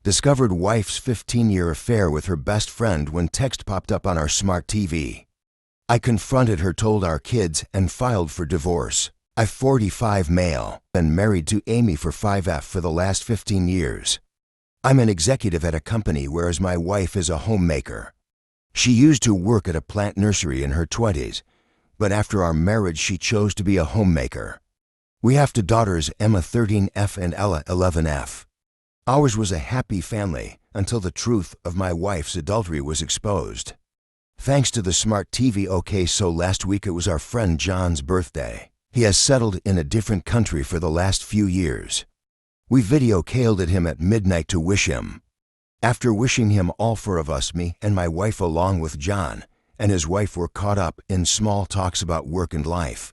Discovered wife's 15-year affair with her best friend when text popped up on our smart TV. I confronted her, told our kids, and filed for divorce. I'm 45 male, been married to Amy for 5F for the last 15 years. I'm an executive at a company, whereas my wife is a homemaker. She used to work at a plant nursery in her 20s, but after our marriage she chose to be a homemaker. We have two daughters, Emma 13F and Ella 11F. Ours was a happy family until the truth of my wife's adultery was exposed. Thanks to the smart TV. Okay, so last week it was our friend John's birthday. He has settled in a different country for the last few years. We video called at him at midnight to wish him. After wishing him, all four of us, me and my wife along with John and his wife, were caught up in small talks about work and life.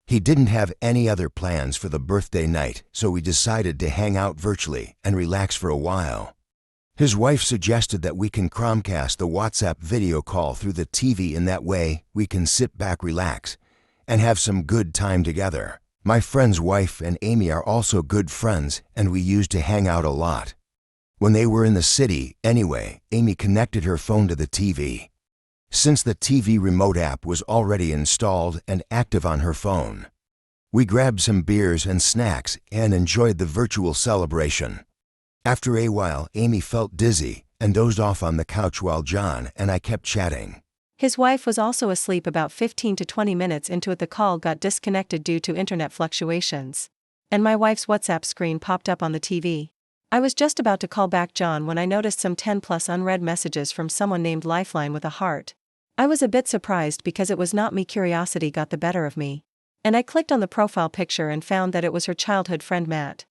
He didn't have any other plans for the birthday night, so we decided to hang out virtually and relax for a while. His wife suggested that we can Chromecast the WhatsApp video call through the TV. In that way, we can sit back, relax, and have some good time together. My friend's wife and Amy are also good friends, and we used to hang out a lot. When they were in the city, anyway, Amy connected her phone to the TV. Since the TV remote app was already installed and active on her phone, we grabbed some beers and snacks and enjoyed the virtual celebration. After a while, Amy felt dizzy and dozed off on the couch while John and I kept chatting. His wife was also asleep. About 15 to 20 minutes into it, the call got disconnected due to internet fluctuations, and my wife's WhatsApp screen popped up on the TV. I was just about to call back John when I noticed some 10+ unread messages from someone named Lifeline with a heart. I was a bit surprised because it was not me. Curiosity got the better of me, and I clicked on the profile picture and found that it was her childhood friend Matt.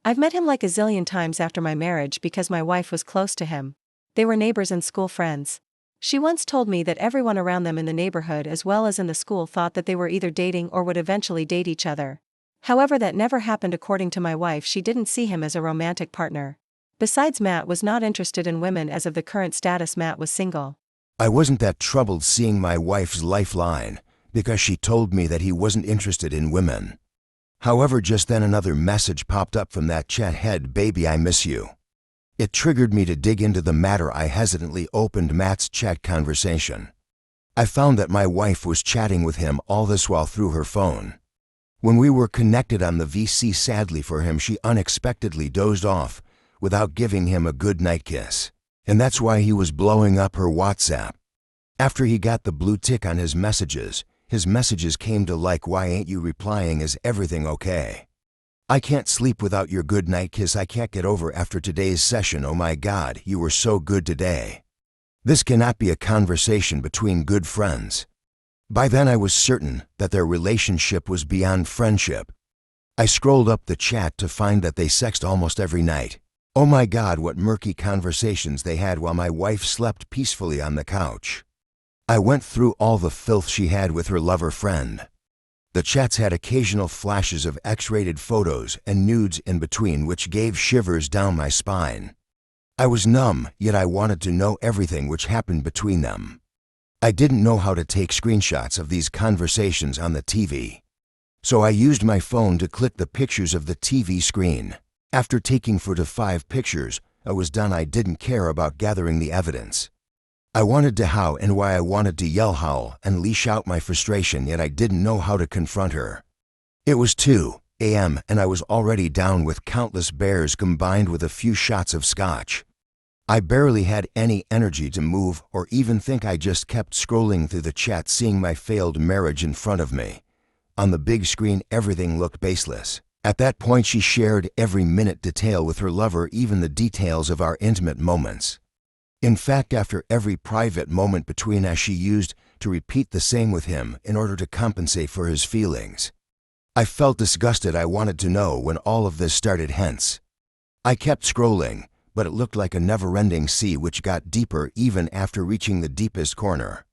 I've met him like a zillion times after my marriage because my wife was close to him. They were neighbors and school friends. She once told me that everyone around them in the neighborhood as well as in the school thought that they were either dating or would eventually date each other. However, that never happened. According to my wife, she didn't see him as a romantic partner. Besides, Matt was not interested in women. As of the current status, Matt was single. I wasn't that troubled seeing my wife's lifeline because she told me that he wasn't interested in women. However, just then another message popped up from that chat head: "Baby, I miss you." It triggered me to dig into the matter. I hesitantly opened Matt's chat conversation. I found that my wife was chatting with him all this while through her phone. When we were connected on the VC, sadly for him, she unexpectedly dozed off without giving him a good night kiss. And that's why he was blowing up her WhatsApp. After he got the blue tick on his messages came to like, "Why ain't you replying? Is everything okay? I can't sleep without your good night kiss. I can't get over after today's session. Oh my God, you were so good today." This cannot be a conversation between good friends. By then I was certain that their relationship was beyond friendship. I scrolled up the chat to find that they sexted almost every night. Oh my God, what murky conversations they had while my wife slept peacefully on the couch. I went through all the filth she had with her lover friend. The chats had occasional flashes of X-rated photos and nudes in between, which gave shivers down my spine. I was numb, yet I wanted to know everything which happened between them. I didn't know how to take screenshots of these conversations on the TV. So I used my phone to click the pictures of the TV screen. After taking 4 to 5 pictures, I was done. I didn't care about gathering the evidence. I wanted to howl, and why I wanted to yell, howl, and leash out my frustration, yet I didn't know how to confront her. It was 2 a.m. and I was already down with countless beers combined with a few shots of scotch. I barely had any energy to move or even think. I just kept scrolling through the chat, seeing my failed marriage in front of me. On the big screen, everything looked baseless. At that point, she shared every minute detail with her lover, even the details of our intimate moments. In fact, after every private moment between us, she used to repeat the same with him in order to compensate for his feelings. I felt disgusted. I wanted to know when all of this started, hence I kept scrolling, but it looked like a never-ending sea which got deeper even after reaching the deepest corner.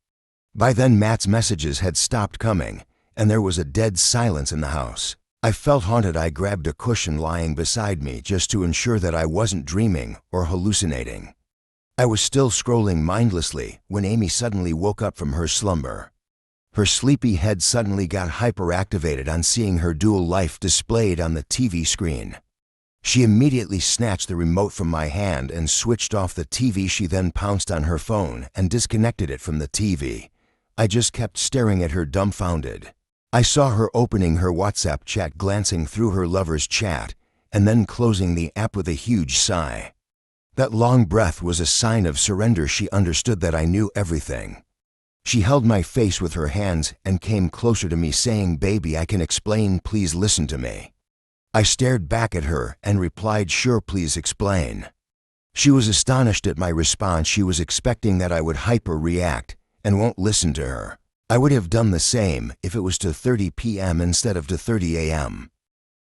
By then, Matt's messages had stopped coming, and there was a dead silence in the house. I felt haunted. I grabbed a cushion lying beside me just to ensure that I wasn't dreaming or hallucinating. I was still scrolling mindlessly when Amy suddenly woke up from her slumber. Her sleepy head suddenly got hyperactivated on seeing her dual life displayed on the TV screen. She immediately snatched the remote from my hand and switched off the TV. She then pounced on her phone and disconnected it from the TV. I just kept staring at her dumbfounded. I saw her opening her WhatsApp chat, glancing through her lover's chat, and then closing the app with a huge sigh. That long breath was a sign of surrender. She understood that I knew everything. She held my face with her hands and came closer to me, saying, "Baby, I can explain. Please listen to me." I stared back at her and replied, "Sure, please explain." She was astonished at my response. She was expecting that I would hyper-react and won't listen to her. I would have done the same if it was to 30 p.m. instead of to 30 a.m.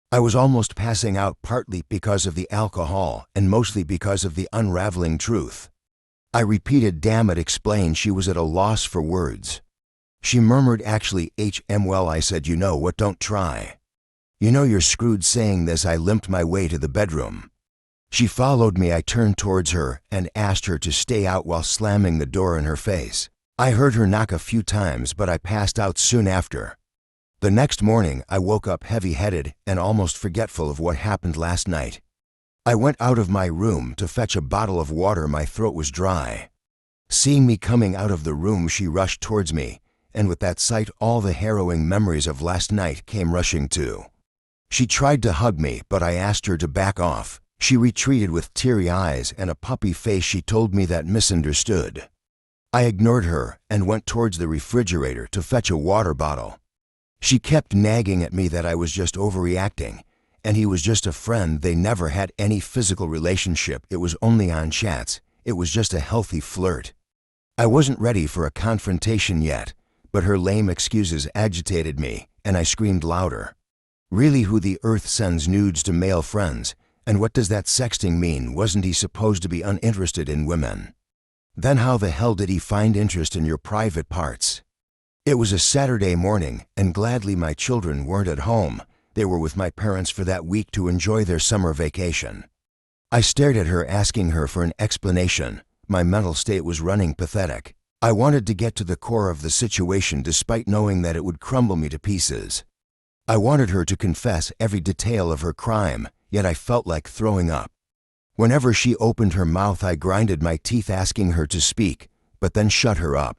I was almost passing out, partly because of the alcohol and mostly because of the unraveling truth. I repeated, "Damn it, explain." She was at a loss for words. She murmured, "Actually, well," I said, "You know what, don't try. You know you're screwed." Saying this, I limped my way to the bedroom. She followed me. I turned towards her and asked her to stay out while slamming the door in her face. I heard her knock a few times, but I passed out soon after. The next morning, I woke up heavy-headed and almost forgetful of what happened last night. I went out of my room to fetch a bottle of water. My throat was dry. Seeing me coming out of the room, she rushed towards me, and with that sight, all the harrowing memories of last night came rushing too. She tried to hug me, but I asked her to back off. She retreated with teary eyes and a puppy face. She told me that misunderstood. I ignored her and went towards the refrigerator to fetch a water bottle. She kept nagging at me that I was just overreacting, and he was just a friend. They never had any physical relationship. It was only on chats. It was just a healthy flirt. I wasn't ready for a confrontation yet, but her lame excuses agitated me, and I screamed louder. Really, who the earth sends nudes to male friends? And what does that sexting mean? Wasn't he supposed to be uninterested in women? Then how the hell did he find interest in your private parts? It was a Saturday morning, and gladly my children weren't at home. They were with my parents for that week to enjoy their summer vacation. I stared at her, asking her for an explanation. My mental state was running pathetic. I wanted to get to the core of the situation despite knowing that it would crumble me to pieces. I wanted her to confess every detail of her crime, yet I felt like throwing up. Whenever she opened her mouth, I grinded my teeth asking her to speak, but then shut her up.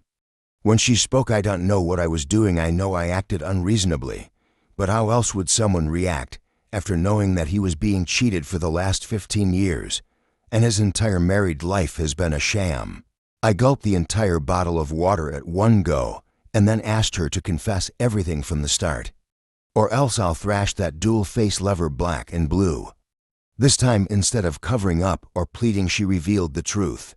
When she spoke, I don't know what I was doing. I know I acted unreasonably, but how else would someone react after knowing that he was being cheated for the last 15 years, and his entire married life has been a sham? I gulped the entire bottle of water at one go, and then asked her to confess everything from the start. Or else I'll thrash that dual-face lover black and blue. This time, instead of covering up or pleading, she revealed the truth.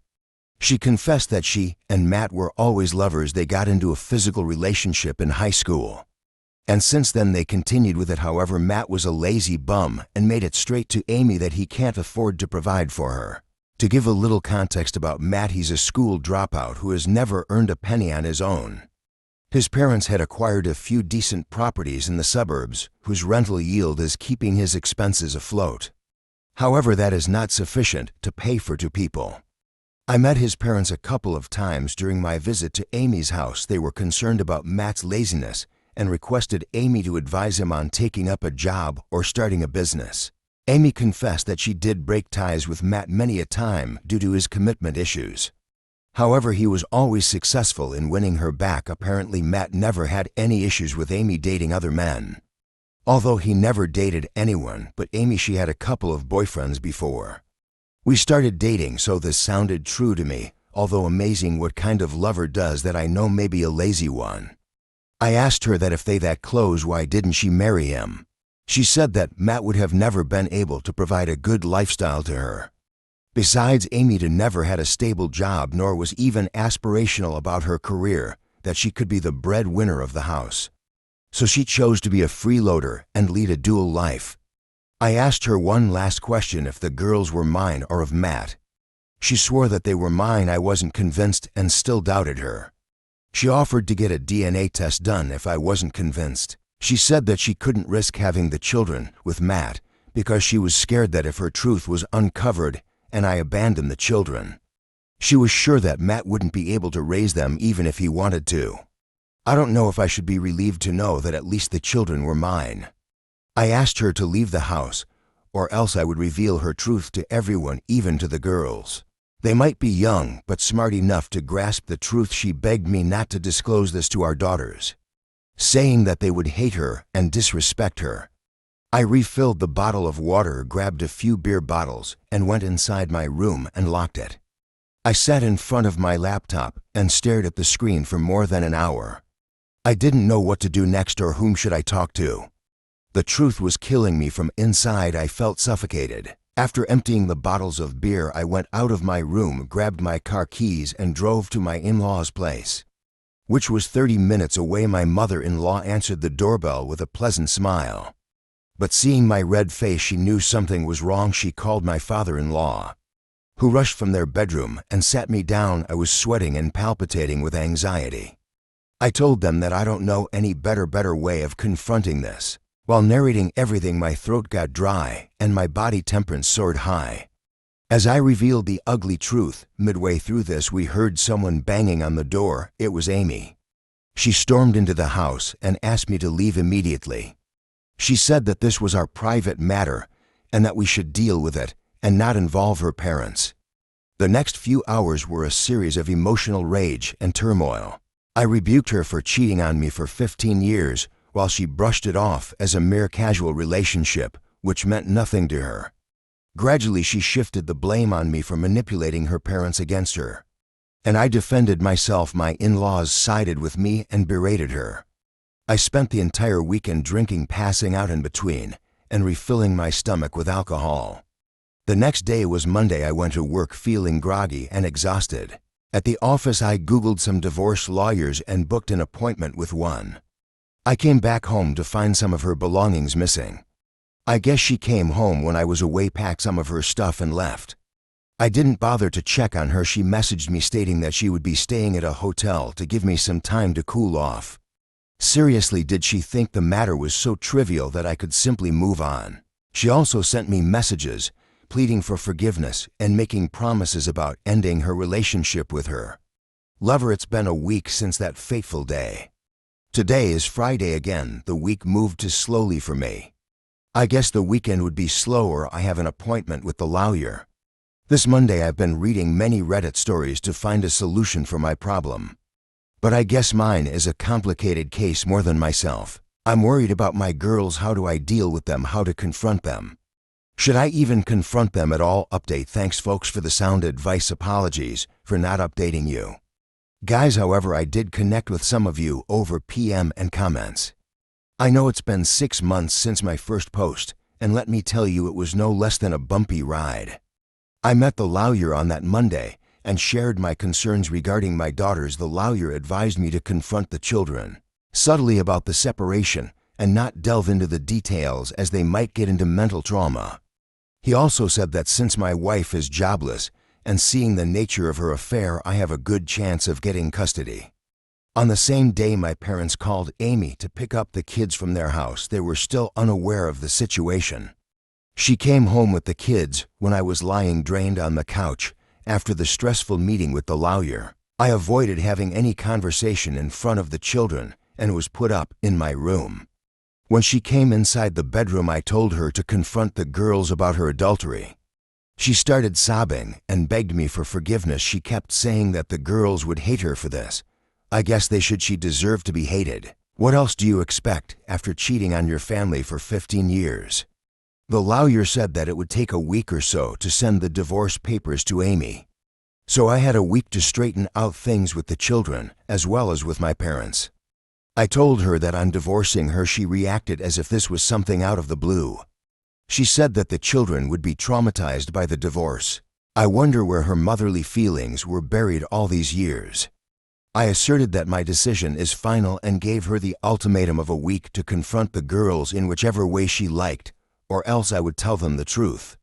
She confessed that she and Matt were always lovers. They got into a physical relationship in high school, and since then they continued with it. However, Matt was a lazy bum and made it straight to Amy that he can't afford to provide for her. To give a little context about Matt, he's a school dropout who has never earned a penny on his own. His parents had acquired a few decent properties in the suburbs, whose rental yield is keeping his expenses afloat. However, that is not sufficient to pay for two people. I met his parents a couple of times during my visit to Amy's house. They were concerned about Matt's laziness and requested Amy to advise him on taking up a job or starting a business. Amy confessed that she did break ties with Matt many a time due to his commitment issues. However, he was always successful in winning her back. Apparently, Matt never had any issues with Amy dating other men. Although he never dated anyone but Amy, she had a couple of boyfriends before. We started dating, so this sounded true to me, although amazing what kind of lover does that. I know, maybe a lazy one. I asked her that if they that close, why didn't she marry him? She said that Matt would have never been able to provide a good lifestyle to her. Besides, Amy never had a stable job, nor was even aspirational about her career, that she could be the breadwinner of the house. So she chose to be a freeloader and lead a dual life. I asked her one last question, if the girls were mine or of Matt. She swore that they were mine. I wasn't convinced and still doubted her. She offered to get a DNA test done if I wasn't convinced. She said that she couldn't risk having the children with Matt because she was scared that if her truth was uncovered and I abandoned the children, she was sure that Matt wouldn't be able to raise them even if he wanted to. I don't know if I should be relieved to know that at least the children were mine. I asked her to leave the house or else I would reveal her truth to everyone, even to the girls. They might be young, but smart enough to grasp the truth. She begged me not to disclose this to our daughters, saying that they would hate her and disrespect her. I refilled the bottle of water, grabbed a few beer bottles, and went inside my room and locked it. I sat in front of my laptop and stared at the screen for more than an hour. I didn't know what to do next or whom should I talk to. The truth was killing me from inside. I felt suffocated. After emptying the bottles of beer, I went out of my room, grabbed my car keys, and drove to my in-laws' place, which was 30 minutes away. My mother-in-law answered the doorbell with a pleasant smile. But seeing my red face, she knew something was wrong. She called my father-in-law, who rushed from their bedroom and sat me down. I was sweating and palpitating with anxiety. I told them that I don't know any better way of confronting this. While narrating everything, my throat got dry and my body temperature soared high. As I revealed the ugly truth, midway through this, we heard someone banging on the door. It was Amy. She stormed into the house and asked me to leave immediately. She said that this was our private matter and that we should deal with it and not involve her parents. The next few hours were a series of emotional rage and turmoil. I rebuked her for cheating on me for 15 years, while she brushed it off as a mere casual relationship, which meant nothing to her. Gradually, she shifted the blame on me for manipulating her parents against her, and I defended myself. My in-laws sided with me and berated her. I spent the entire weekend drinking, passing out in between, and refilling my stomach with alcohol. The next day was Monday. I went to work feeling groggy and exhausted. At the office, I Googled some divorce lawyers and booked an appointment with one. I came back home to find some of her belongings missing. I guess she came home when I was away, packed some of her stuff, and left. I didn't bother to check on her. She messaged me stating that she would be staying at a hotel to give me some time to cool off. Seriously, did she think the matter was so trivial that I could simply move on? She also sent me messages pleading for forgiveness and making promises about ending her relationship with her lover. It's been a week since that fateful day. Today is Friday again. The week moved too slowly for me. I guess the weekend would be slower. I have an appointment with the lawyer. This Monday, I've been reading many Reddit stories to find a solution for my problem. But I guess mine is a complicated case more than myself. I'm worried about my girls. How do I deal with them? How to confront them? Should I even confront them at all? Update. Thanks folks for the sound advice. Apologies for not updating you guys. However, I did connect with some of you over PM and comments. I know it's been 6 months since my first post, and let me tell you, it was no less than a bumpy ride. I met the lawyer on that Monday and shared my concerns regarding my daughters. The lawyer advised me to confront the children subtly about the separation and not delve into the details, as they might get into mental trauma. He also said that since my wife is jobless and seeing the nature of her affair, I have a good chance of getting custody. On the same day, my parents called Amy to pick up the kids from their house. They were still unaware of the situation. She came home with the kids when I was lying drained on the couch after the stressful meeting with the lawyer. I avoided having any conversation in front of the children and was put up in my room. When she came inside the bedroom, I told her to confront the girls about her adultery. She started sobbing and begged me for forgiveness. She kept saying that the girls would hate her for this. I guess they should. She deserved to be hated. What else do you expect after cheating on your family for 15 years? The lawyer said that it would take a week or so to send the divorce papers to Amy. So I had a week to straighten out things with the children as well as with my parents. I told her that I'm divorcing her. She reacted as if this was something out of the blue. She said that the children would be traumatized by the divorce. I wonder where her motherly feelings were buried all these years. I asserted that my decision is final and gave her the ultimatum of a week to confront the girls in whichever way she liked, or else I would tell them the truth.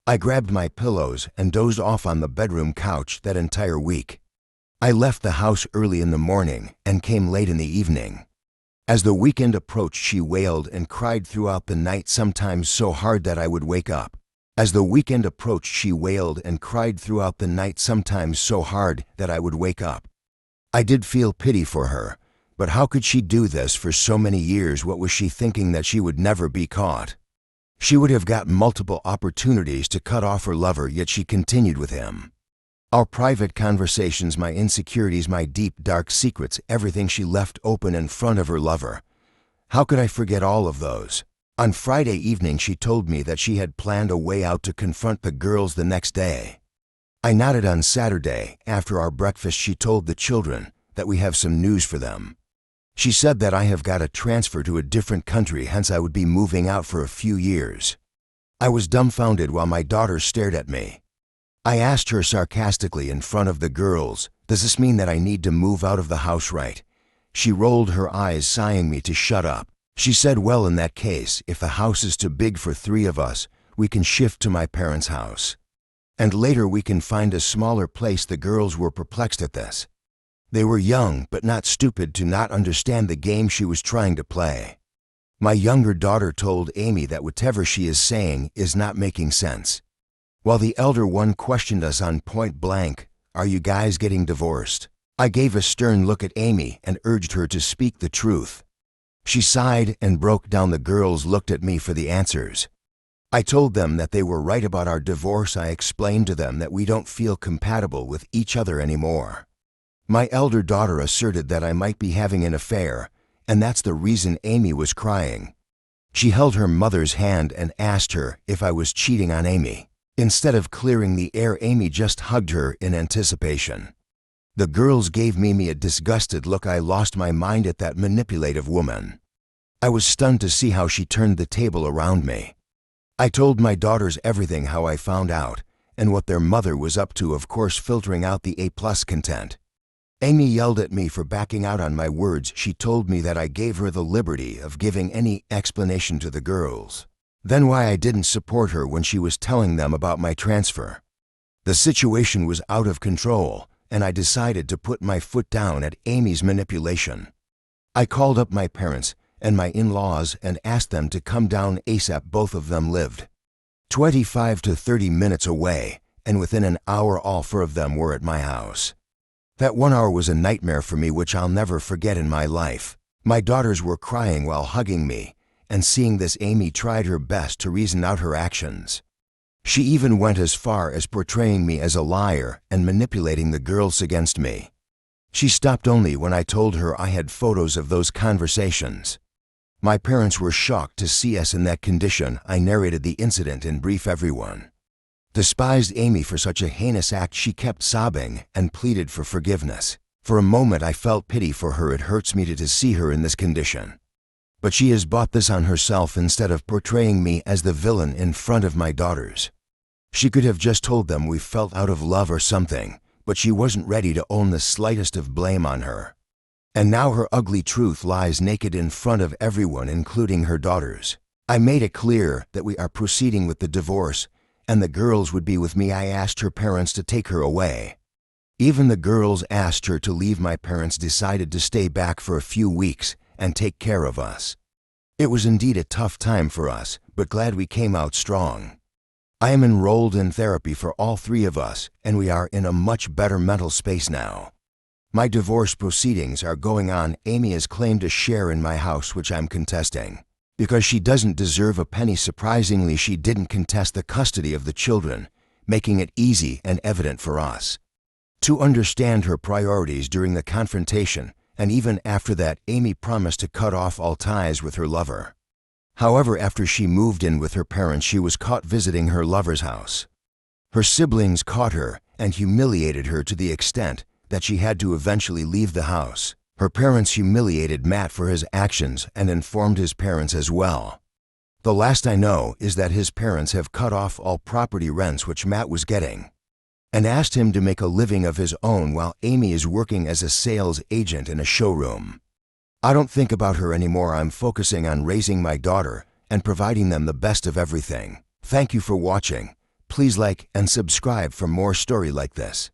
I grabbed my pillows and dozed off on the bedroom couch that entire week. I left the house early in the morning and came late in the evening. As the weekend approached, she wailed and cried throughout the night, sometimes so hard that I would wake up. As the weekend approached, she wailed and cried throughout the night, sometimes so hard that I would wake up. I did feel pity for her, but how could she do this for so many years? What was she thinking, that she would never be caught? She would have got multiple opportunities to cut off her lover, yet she continued with him. Our private conversations, my insecurities, my deep, dark secrets, everything she left open in front of her lover. How could I forget all of those? On Friday evening, she told me that she had planned a way out to confront the girls the next day. I nodded. On Saturday, after our breakfast, she told the children that we have some news for them. She said that I have got a transfer to a different country, hence I would be moving out for a few years. I was dumbfounded while my daughter stared at me. I asked her sarcastically in front of the girls, "Does this mean that I need to move out of the house, right?" She rolled her eyes, sighing me to shut up. She said, "Well, in that case, if the house is too big for 3 of us, we can shift to my parents' house. And later we can find a smaller place." The girls were perplexed at this. They were young, but not stupid to not understand the game she was trying to play. My younger daughter told Amy that whatever she is saying is not making sense, while the elder one questioned us on point blank, "Are you guys getting divorced?" I gave a stern look at Amy and urged her to speak the truth. She sighed and broke down. The girls looked at me for the answers. I told them that they were right about our divorce. I explained to them that we don't feel compatible with each other anymore. My elder daughter asserted that I might be having an affair, and that's the reason Amy was crying. She held her mother's hand and asked her if I was cheating on Amy. Instead of clearing the air, Amy just hugged her in anticipation. The girls gave me a disgusted look. I lost my mind at that manipulative woman. I was stunned to see how she turned the table around me. I told my daughters everything, how I found out, and what their mother was up to, of course filtering out the A+ content. Amy yelled at me for backing out on my words. She told me that I gave her the liberty of giving any explanation to the girls. Then why I didn't support her when she was telling them about my transfer. The situation was out of control, and I decided to put my foot down at Amy's manipulation. I called up my parents and my in-laws and asked them to come down ASAP. Both of them lived 25 to 30 minutes away, and within an hour all 4 of them were at my house. That 1 hour was a nightmare for me, which I'll never forget in my life. My daughters were crying while hugging me, and seeing this, Amy tried her best to reason out her actions. She even went as far as portraying me as a liar and manipulating the girls against me. She stopped only when I told her I had photos of those conversations. My parents were shocked to see us in that condition. I narrated the incident in brief. Everyone despised Amy for such a heinous act. She kept sobbing and pleaded for forgiveness. For a moment I felt pity for her. It hurts me to see her in this condition. But she has bought this on herself instead of portraying me as the villain in front of my daughters. She could have just told them we felt out of love or something, but she wasn't ready to own the slightest of blame on her. And now her ugly truth lies naked in front of everyone, including her daughters. I made it clear that we are proceeding with the divorce, and the girls would be with me. I asked her parents to take her away. Even the girls asked her to leave. My parents decided to stay back for a few weeks and take care of us. It was indeed a tough time for us, but glad we came out strong. I am enrolled in therapy for all 3 of us, and we are in a much better mental space now. My divorce proceedings are going on. Amy has claimed a share in my house, which I'm contesting. Because she doesn't deserve a penny. Surprisingly, she didn't contest the custody of the children, making it easy and evident for us to understand her priorities during the confrontation, and even after that, Amy promised to cut off all ties with her lover. However, after she moved in with her parents, she was caught visiting her lover's house. Her siblings caught her and humiliated her to the extent that she had to eventually leave the house. Her parents humiliated Matt for his actions and informed his parents as well. The last I know is that his parents have cut off all property rents which Matt was getting, and asked him to make a living of his own while Amy is working as a sales agent in a showroom. I don't think about her anymore. I'm focusing on raising my daughter and providing them the best of everything. Thank you for watching. Please like and subscribe for more story like this.